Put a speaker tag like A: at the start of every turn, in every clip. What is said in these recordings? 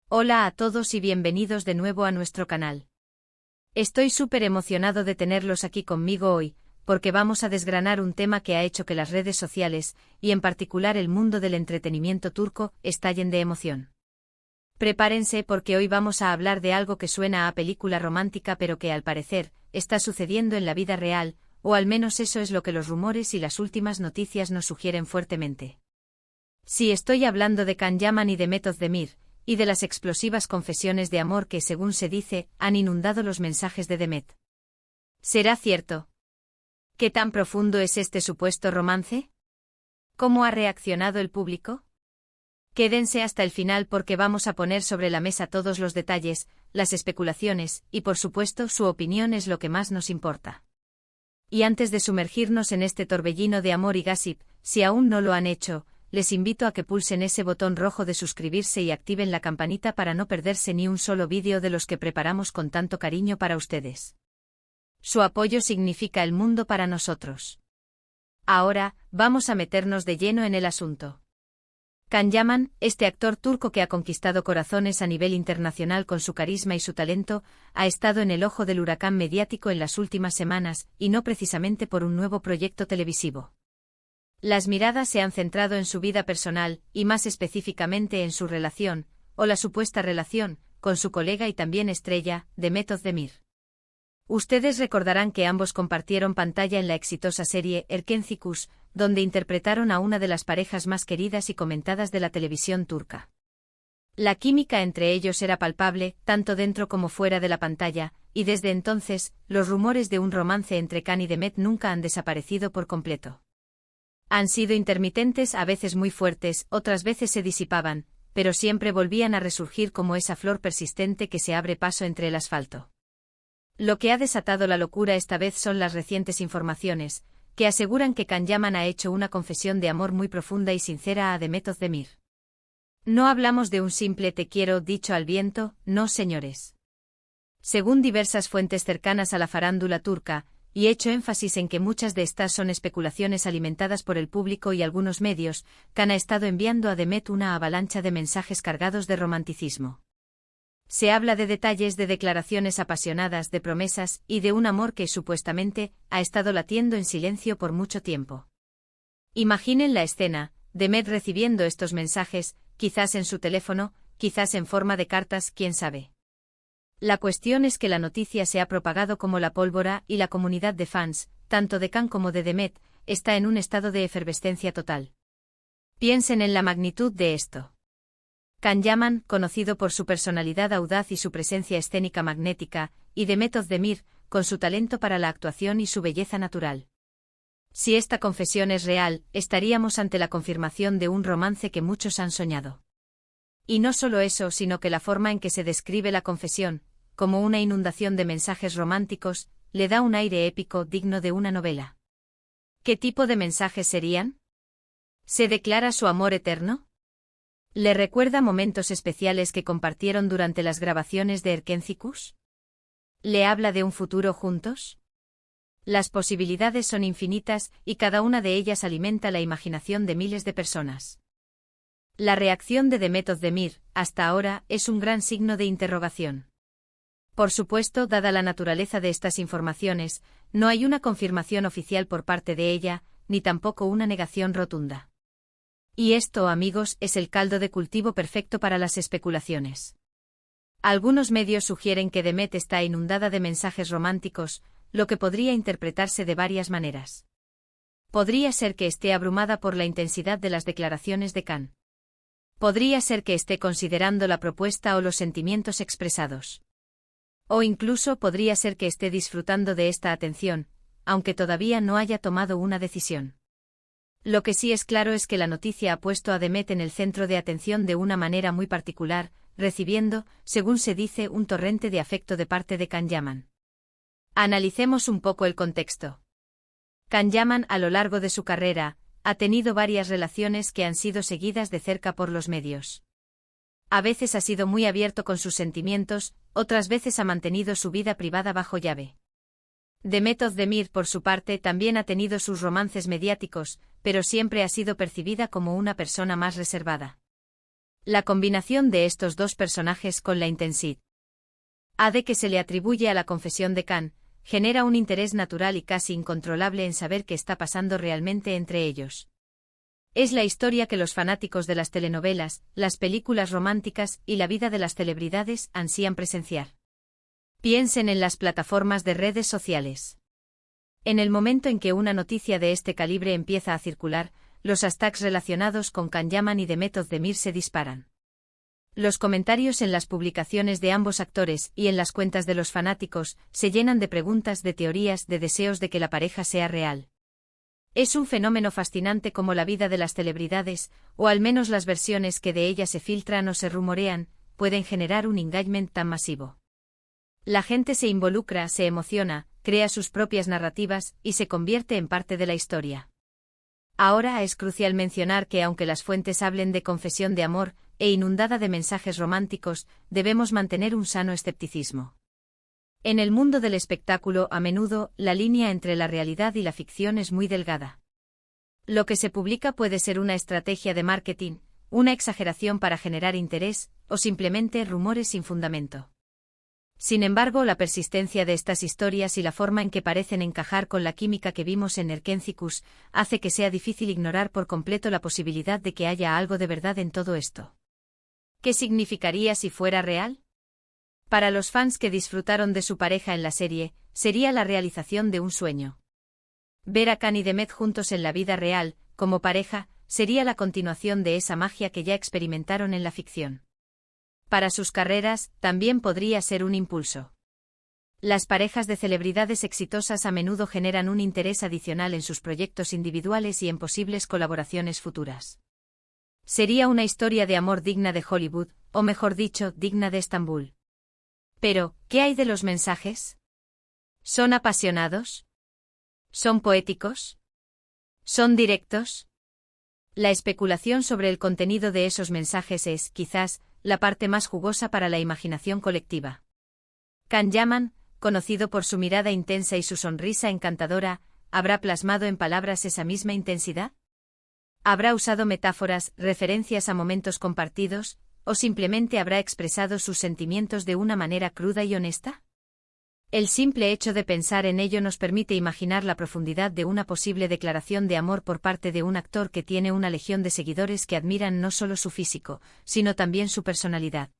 A: Hola a todos y bienvenidos de nuevo a nuestro canal. Estoy súper emocionado de tenerlos aquí conmigo hoy, porque vamos a desgranar un tema que ha hecho que las redes sociales, y en particular el mundo del entretenimiento turco, estallen de emoción. Prepárense porque hoy vamos a hablar de algo que suena a película romántica pero que al parecer, está sucediendo en la vida real, o al menos eso es lo que los rumores y las últimas noticias nos sugieren fuertemente. Sí, estoy hablando de Can Yaman y Demet Özdemir, y de las explosivas confesiones de amor que, según se dice, han inundado los mensajes de Demet. ¿Será cierto? ¿Qué tan profundo es este supuesto romance? ¿Cómo ha reaccionado el público? Quédense hasta el final porque vamos a poner sobre la mesa todos los detalles, las especulaciones, y por supuesto su opinión es lo que más nos importa. Y antes de sumergirnos en este torbellino de amor y gossip, si aún no lo han hecho, les invito a que pulsen ese botón rojo de suscribirse y activen la campanita para no perderse ni un solo vídeo de los que preparamos con tanto cariño para ustedes. Su apoyo significa el mundo para nosotros. Ahora, vamos a meternos de lleno en el asunto. Can Yaman, este actor turco que ha conquistado corazones a nivel internacional con su carisma y su talento, ha estado en el ojo del huracán mediático en las últimas semanas, y no precisamente por un nuevo proyecto televisivo. Las miradas se han centrado en su vida personal, y más específicamente en su relación, o la supuesta relación, con su colega y también estrella, Demet Özdemir. Ustedes recordarán que ambos compartieron pantalla en la exitosa serie Erkencikus, donde interpretaron a una de las parejas más queridas y comentadas de la televisión turca. La química entre ellos era palpable, tanto dentro como fuera de la pantalla, y desde entonces, los rumores de un romance entre Can y Demet nunca han desaparecido por completo. Han sido intermitentes, a veces muy fuertes, otras veces se disipaban, pero siempre volvían a resurgir como esa flor persistente que se abre paso entre el asfalto. Lo que ha desatado la locura esta vez son las recientes informaciones, que aseguran que Can Yaman ha hecho una confesión de amor muy profunda y sincera a Demet Özdemir. No hablamos de un simple te quiero dicho al viento, no señores. Según diversas fuentes cercanas a la farándula turca, y hecho énfasis en que muchas de estas son especulaciones alimentadas por el público y algunos medios, Can ha estado enviando a Demet una avalancha de mensajes cargados de romanticismo. Se habla de detalles, de declaraciones apasionadas, de promesas, y de un amor que, supuestamente, ha estado latiendo en silencio por mucho tiempo. Imaginen la escena, Demet recibiendo estos mensajes, quizás en su teléfono, quizás en forma de cartas, quién sabe. La cuestión es que la noticia se ha propagado como la pólvora y la comunidad de fans, tanto de Can como de Demet, está en un estado de efervescencia total. Piensen en la magnitud de esto. Can Yaman, conocido por su personalidad audaz y su presencia escénica magnética, y Demet Özdemir, con su talento para la actuación y su belleza natural. Si esta confesión es real, estaríamos ante la confirmación de un romance que muchos han soñado. Y no solo eso, sino que la forma en que se describe la confesión, como una inundación de mensajes románticos, le da un aire épico digno de una novela. ¿Qué tipo de mensajes serían? ¿Se declara su amor eterno? ¿Le recuerda momentos especiales que compartieron durante las grabaciones de Erkencikus? ¿Le habla de un futuro juntos? Las posibilidades son infinitas y cada una de ellas alimenta la imaginación de miles de personas. La reacción de Demet Özdemir, hasta ahora, es un gran signo de interrogación. Por supuesto, dada la naturaleza de estas informaciones, no hay una confirmación oficial por parte de ella, ni tampoco una negación rotunda. Y esto, amigos, es el caldo de cultivo perfecto para las especulaciones. Algunos medios sugieren que Demet está inundada de mensajes románticos, lo que podría interpretarse de varias maneras. Podría ser que esté abrumada por la intensidad de las declaraciones de Can. Podría ser que esté considerando la propuesta o los sentimientos expresados. O incluso podría ser que esté disfrutando de esta atención, aunque todavía no haya tomado una decisión. Lo que sí es claro es que la noticia ha puesto a Demet en el centro de atención de una manera muy particular, recibiendo, según se dice, un torrente de afecto de parte de Can Yaman. Analicemos un poco el contexto. Can Yaman, a lo largo de su carrera, ha tenido varias relaciones que han sido seguidas de cerca por los medios. A veces ha sido muy abierto con sus sentimientos, otras veces ha mantenido su vida privada bajo llave. Demet Özdemir, por su parte, también ha tenido sus romances mediáticos, pero siempre ha sido percibida como una persona más reservada. La combinación de estos dos personajes con la intensidad de que se le atribuye a la confesión de Khan, genera un interés natural y casi incontrolable en saber qué está pasando realmente entre ellos. Es la historia que los fanáticos de las telenovelas, las películas románticas y la vida de las celebridades ansían presenciar. Piensen en las plataformas de redes sociales. En el momento en que una noticia de este calibre empieza a circular, los hashtags relacionados con Can Yaman y Demet Özdemir se disparan. Los comentarios en las publicaciones de ambos actores y en las cuentas de los fanáticos se llenan de preguntas, de teorías, de deseos de que la pareja sea real. Es un fenómeno fascinante como la vida de las celebridades, o al menos las versiones que de ellas se filtran o se rumorean, pueden generar un engagement tan masivo. La gente se involucra, se emociona, crea sus propias narrativas y se convierte en parte de la historia. Ahora es crucial mencionar que aunque las fuentes hablen de confesión de amor e inundada de mensajes románticos, debemos mantener un sano escepticismo. En el mundo del espectáculo, a menudo, la línea entre la realidad y la ficción es muy delgada. Lo que se publica puede ser una estrategia de marketing, una exageración para generar interés, o simplemente rumores sin fundamento. Sin embargo, la persistencia de estas historias y la forma en que parecen encajar con la química que vimos en Erkencikus hace que sea difícil ignorar por completo la posibilidad de que haya algo de verdad en todo esto. ¿Qué significaría si fuera real? Para los fans que disfrutaron de su pareja en la serie, sería la realización de un sueño. Ver a Khan y Demet juntos en la vida real, como pareja, sería la continuación de esa magia que ya experimentaron en la ficción. Para sus carreras, también podría ser un impulso. Las parejas de celebridades exitosas a menudo generan un interés adicional en sus proyectos individuales y en posibles colaboraciones futuras. Sería una historia de amor digna de Hollywood, o mejor dicho, digna de Estambul. Pero, ¿qué hay de los mensajes? ¿Son apasionados? ¿Son poéticos? ¿Son directos? La especulación sobre el contenido de esos mensajes es, quizás, la parte más jugosa para la imaginación colectiva. Can Yaman, conocido por su mirada intensa y su sonrisa encantadora, ¿habrá plasmado en palabras esa misma intensidad? ¿Habrá usado metáforas, referencias a momentos compartidos, o simplemente habrá expresado sus sentimientos de una manera cruda y honesta? El simple hecho de pensar en ello nos permite imaginar la profundidad de una posible declaración de amor por parte de un actor que tiene una legión de seguidores que admiran no solo su físico, sino también su personalidad.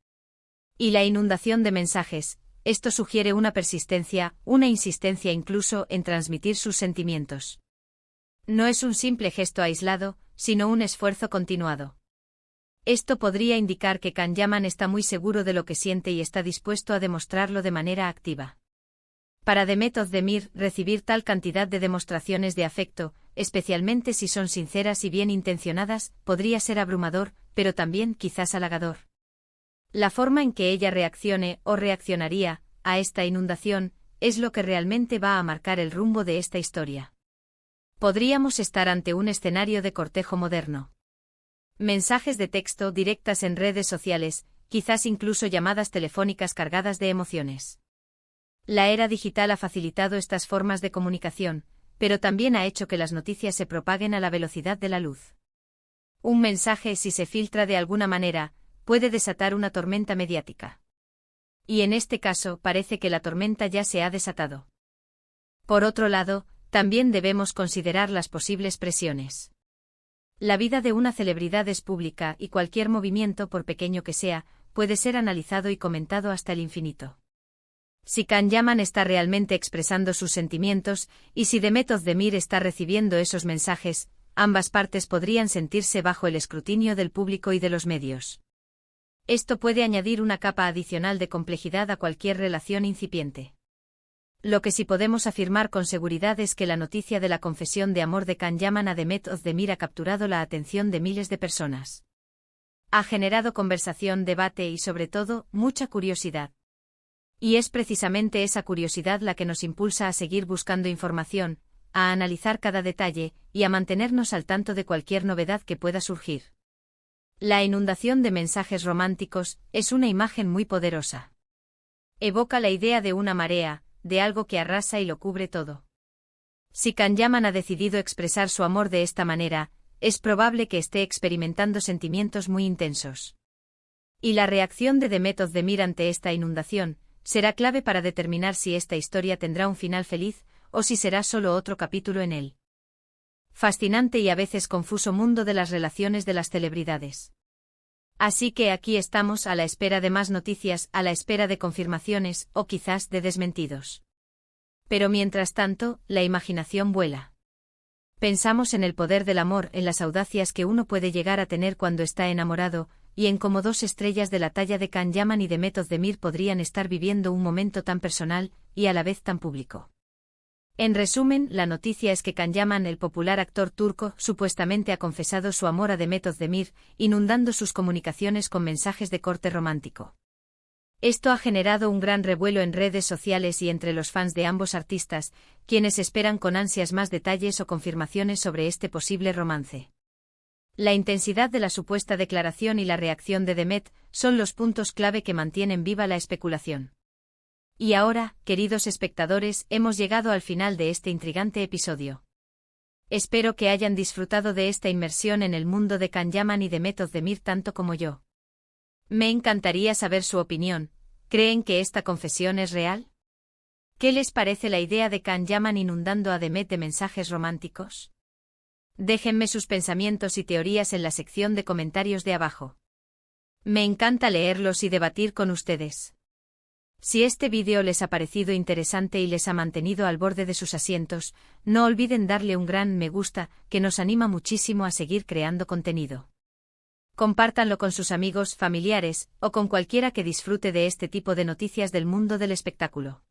A: Y la inundación de mensajes, esto sugiere una persistencia, una insistencia incluso en transmitir sus sentimientos. No es un simple gesto aislado, sino un esfuerzo continuado. Esto podría indicar que Can Yaman está muy seguro de lo que siente y está dispuesto a demostrarlo de manera activa. Para Demet Özdemir, recibir tal cantidad de demostraciones de afecto, especialmente si son sinceras y bien intencionadas, podría ser abrumador, pero también quizás halagador. La forma en que ella reaccione o reaccionaría a esta inundación es lo que realmente va a marcar el rumbo de esta historia. Podríamos estar ante un escenario de cortejo moderno. Mensajes de texto, directas en redes sociales, quizás incluso llamadas telefónicas cargadas de emociones. La era digital ha facilitado estas formas de comunicación, pero también ha hecho que las noticias se propaguen a la velocidad de la luz. Un mensaje, si se filtra de alguna manera, puede desatar una tormenta mediática. Y en este caso parece que la tormenta ya se ha desatado. Por otro lado, también debemos considerar las posibles presiones. La vida de una celebridad es pública y cualquier movimiento, por pequeño que sea, puede ser analizado y comentado hasta el infinito. Si Can Yaman está realmente expresando sus sentimientos, y si Demet Özdemir está recibiendo esos mensajes, ambas partes podrían sentirse bajo el escrutinio del público y de los medios. Esto puede añadir una capa adicional de complejidad a cualquier relación incipiente. Lo que sí podemos afirmar con seguridad es que la noticia de la confesión de amor de Can Yaman a Demet Özdemir ha capturado la atención de miles de personas. Ha generado conversación, debate y, sobre todo, mucha curiosidad. Y es precisamente esa curiosidad la que nos impulsa a seguir buscando información, a analizar cada detalle y a mantenernos al tanto de cualquier novedad que pueda surgir. La inundación de mensajes románticos es una imagen muy poderosa. Evoca la idea de una marea, de algo que arrasa y lo cubre todo. Si Can Yaman ha decidido expresar su amor de esta manera, es probable que esté experimentando sentimientos muy intensos. Y la reacción de Demet Özdemir ante esta inundación será clave para determinar si esta historia tendrá un final feliz o si será solo otro capítulo en el fascinante y a veces confuso mundo de las relaciones de las celebridades. Así que aquí estamos a la espera de más noticias, a la espera de confirmaciones o quizás de desmentidos. Pero mientras tanto, la imaginación vuela. Pensamos en el poder del amor, en las audacias que uno puede llegar a tener cuando está enamorado, y en cómo dos estrellas de la talla de Can Yaman y Demet Özdemir podrían estar viviendo un momento tan personal y a la vez tan público. En resumen, la noticia es que Can Yaman, el popular actor turco, supuestamente ha confesado su amor a Demet Özdemir, inundando sus comunicaciones con mensajes de corte romántico. Esto ha generado un gran revuelo en redes sociales y entre los fans de ambos artistas, quienes esperan con ansias más detalles o confirmaciones sobre este posible romance. La intensidad de la supuesta declaración y la reacción de Demet son los puntos clave que mantienen viva la especulación. Y ahora, queridos espectadores, hemos llegado al final de este intrigante episodio. Espero que hayan disfrutado de esta inmersión en el mundo de Can Yaman y Demet Özdemir tanto como yo. Me encantaría saber su opinión. ¿Creen que esta confesión es real? ¿Qué les parece la idea de Can Yaman inundando a Demet de mensajes románticos? Déjenme sus pensamientos y teorías en la sección de comentarios de abajo. Me encanta leerlos y debatir con ustedes. Si este vídeo les ha parecido interesante y les ha mantenido al borde de sus asientos, no olviden darle un gran me gusta, que nos anima muchísimo a seguir creando contenido. Compártanlo con sus amigos, familiares, o con cualquiera que disfrute de este tipo de noticias del mundo del espectáculo.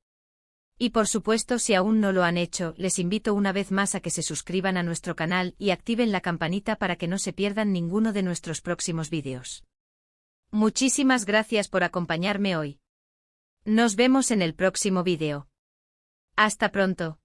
A: Y por supuesto, si aún no lo han hecho, les invito una vez más a que se suscriban a nuestro canal y activen la campanita para que no se pierdan ninguno de nuestros próximos vídeos. Muchísimas gracias por acompañarme hoy. Nos vemos en el próximo vídeo. Hasta pronto.